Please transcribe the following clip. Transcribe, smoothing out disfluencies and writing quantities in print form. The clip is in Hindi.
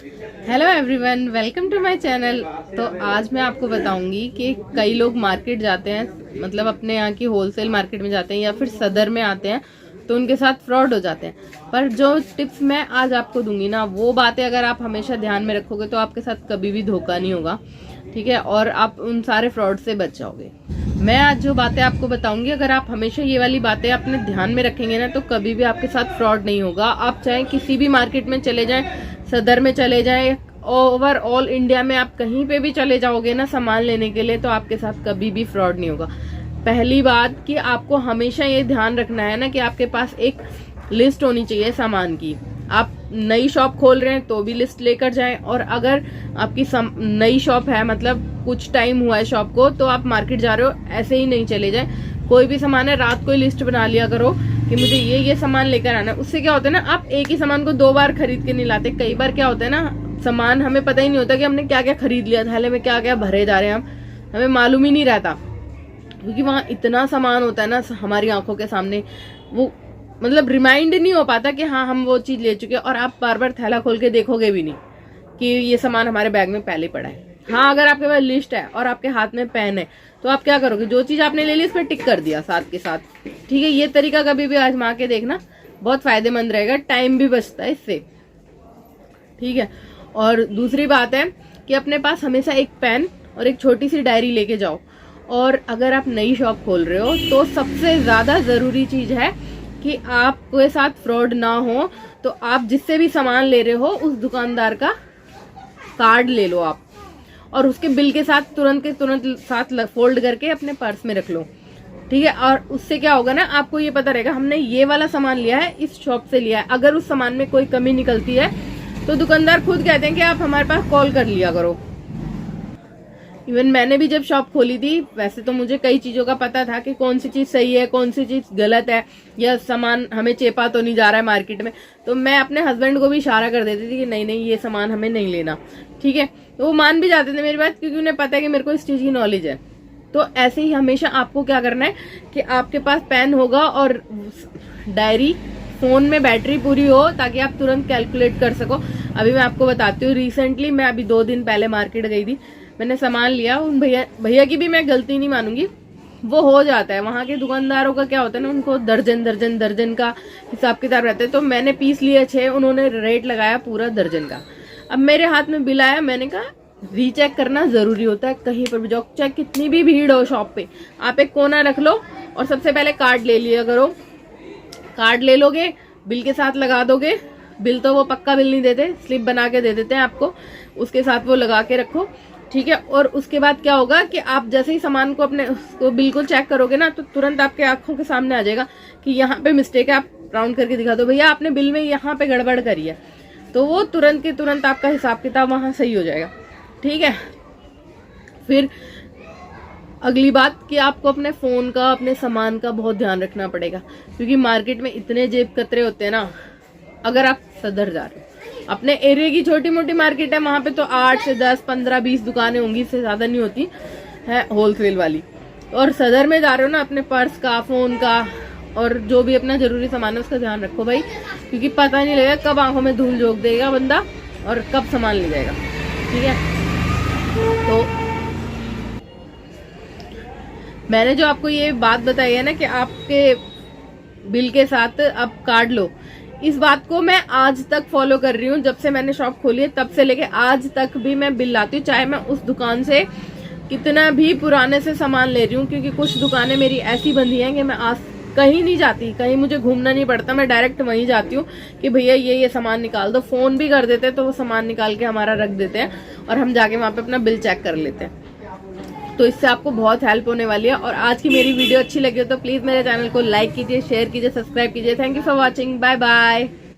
Hello everyone, welcome to my channel. तो आज मैं आपको बताऊंगी कि कई लोग मार्केट जाते हैं, मतलब अपने यहाँ की होलसेल मार्केट में जाते हैं या फिर सदर में आते हैं, तो उनके साथ फ्रॉड हो जाते हैं। पर जो टिप्स मैं आज आपको दूंगी ना, वो बातें अगर आप हमेशा ध्यान में रखोगे तो आपके साथ कभी भी धोखा नहीं होगा, ठीक है, और आप उन सारे फ्रॉड से बच जाओगे। मैं आज जो बातें आपको बताऊंगी, अगर आप हमेशा ये वाली बातें अपने ध्यान में रखेंगे ना, तो कभी भी आपके साथ फ्रॉड नहीं होगा। आप चाहे किसी भी मार्केट में चले जाएं, सदर में चले जाएं, ओवरऑल इंडिया में आप कहीं पे भी चले जाओगे ना सामान लेने के लिए, तो आपके साथ कभी भी फ्रॉड नहीं होगा। पहली बात कि आपको हमेशा ये ध्यान रखना है ना कि आपके पास एक लिस्ट होनी चाहिए सामान की। आप नई शॉप खोल रहे हैं तो भी लिस्ट लेकर जाएं, और अगर आपकी नई शॉप है, मतलब कुछ टाइम हुआ है शॉप को, तो आप मार्केट जा रहे हो, ऐसे ही नहीं चले जाएं। कोई भी सामान है, रात को ही लिस्ट बना लिया करो कि मुझे ये सामान लेकर आना है। उससे क्या होता है ना, आप एक ही सामान को 2 बार खरीद के नहीं लाते। कई बार क्या होता है ना, सामान हमें पता ही नहीं होता कि हमने क्या क्या खरीद लिया, थैले में क्या क्या भरे जा रहे हैं, हमें मालूम ही नहीं रहता, क्योंकि वहां इतना सामान होता है ना हमारी आंखों के सामने, वो मतलब रिमाइंड नहीं हो पाता कि हाँ हम वो चीज ले चुके हैं, और आप बार बार थैला खोल के देखोगे भी नहीं कि ये सामान हमारे बैग में पहले पड़ा है। हाँ, अगर आपके पास लिस्ट है और आपके हाथ में पेन है, तो आप क्या करोगे, जो चीज आपने ले ली इस पर टिक कर दिया साथ के साथ, ठीक है। ये तरीका कभी भी आजमा के देखना, बहुत फायदेमंद रहेगा, टाइम भी बचता है इससे, ठीक है। और दूसरी बात है कि अपने पास हमेशा एक पेन और एक छोटी सी डायरी लेके जाओ। और अगर आप नई शॉप खोल रहे हो तो सबसे ज्यादा जरूरी चीज है कि आपके साथ फ्रॉड ना हो, तो आप जिससे भी सामान ले रहे हो उस दुकानदार का कार्ड ले लो आप, और उसके बिल के साथ तुरंत के तुरंत साथ फोल्ड करके अपने पर्स में रख लो, ठीक है। और उससे क्या होगा ना, आपको ये पता रहेगा हमने ये वाला सामान लिया है, इस शॉप से लिया है। अगर उस सामान में कोई कमी निकलती है तो दुकानदार खुद कहते हैं कि आप हमारे पास कॉल कर लिया करो। इवन मैंने भी जब शॉप खोली थी, वैसे तो मुझे कई चीजों का पता था कि कौन सी चीज सही है, कौन सी चीज गलत है, या सामान हमें चेपा तो नहीं जा रहा है मार्केट में, तो मैं अपने हस्बैंड को भी इशारा कर देती थी कि नहीं नहीं ये सामान हमें नहीं लेना, ठीक है। तो वो मान भी जाते थे मेरी बात, क्योंकि उन्हें पता है कि मेरे को इस चीज की नॉलेज है। तो ऐसे ही हमेशा आपको क्या करना है कि आपके पास पेन होगा और डायरी, फोन में बैटरी पूरी हो, ताकि आप तुरंत कैलकुलेट कर सको। अभी मैं आपको बताती हूँ, रिसेंटली मैं अभी 2 दिन पहले मार्केट गई थी, मैंने सामान लिया। उन भैया की भी मैं गलती नहीं मानूंगी, वो हो जाता है, वहां के दुकानदारों का क्या होता है ना, उनको दर्जन का हिसाब किताब रहता है। तो मैंने पीस लिए 6, उन्होंने रेट लगाया पूरा दर्जन का। अब मेरे हाथ में बिल आया, मैंने कहा रीचेक करना जरूरी होता है कहीं पर भी जाओ, चाहे कितनी भी भीड़ हो शॉप पे, आप एक कोना रख लो और सबसे पहले कार्ड ले लिया करो। कार्ड ले लोगे, बिल के साथ लगा दोगे, बिल तो वो पक्का बिल नहीं देते, स्लिप बना के दे देते हैं आपको, उसके साथ वो लगा के रखो, ठीक है। और उसके बाद क्या होगा कि आप जैसे ही सामान को अपने उसको बिल्कुल चेक करोगे ना, तो तुरंत आपके आंखों के सामने आ जाएगा कि यहाँ पे मिस्टेक है। आप राउंड करके दिखा दो, भैया आपने बिल में यहाँ पे गड़बड़ करी है, तो वो तुरंत के तुरंत आपका हिसाब किताब वहां सही हो जाएगा, ठीक है। फिर अगली बात कि आपको अपने फोन का, अपने सामान का बहुत ध्यान रखना पड़ेगा, क्योंकि मार्केट में इतने जेब कतरे होते हैं ना। अगर आप सदर जा रहे हो, अपने एरिया की छोटी मोटी मार्केट है, वहां पे तो 8 से 10, 15, 20 दुकानें होंगी, इससे ज्यादा नहीं होती है होलसेल वाली। और सदर में जा रहे हो ना, अपने पर्स का, फोन का और जो भी अपना जरूरी सामान है उसका ध्यान रखो भाई, क्योंकि पता नहीं लगेगा कब आंखों में धूल झोंक देगा बंदा और कब सामान ले जाएगा, ठीक है। तो मैंने जो आपको ये बात बताई है ना कि आपके बिल के साथ आप कार्ड लो, इस बात को मैं आज तक फॉलो कर रही हूँ। जब से मैंने शॉप खोली है तब से लेके आज तक भी मैं बिल लाती हूँ, चाहे मैं उस दुकान से कितना भी पुराने से सामान ले रही हूँ, क्योंकि कुछ दुकानें मेरी ऐसी बंदी हैं कि मैं आज कहीं नहीं जाती, कहीं मुझे घूमना नहीं पड़ता, मैं डायरेक्ट वहीं जाती हूँ कि भैया ये सामान निकाल दो। फोन भी कर देते हैं तो वो सामान निकाल के हमारा रख देते हैं और हम जाके वहां पे अपना बिल चेक कर लेते हैं। तो इससे आपको बहुत हेल्प होने वाली है। और आज की मेरी वीडियो अच्छी लगी हो तो प्लीज मेरे चैनल को लाइक कीजिए, शेयर कीजिए, सब्सक्राइब कीजिए। Thank you for watching, bye bye.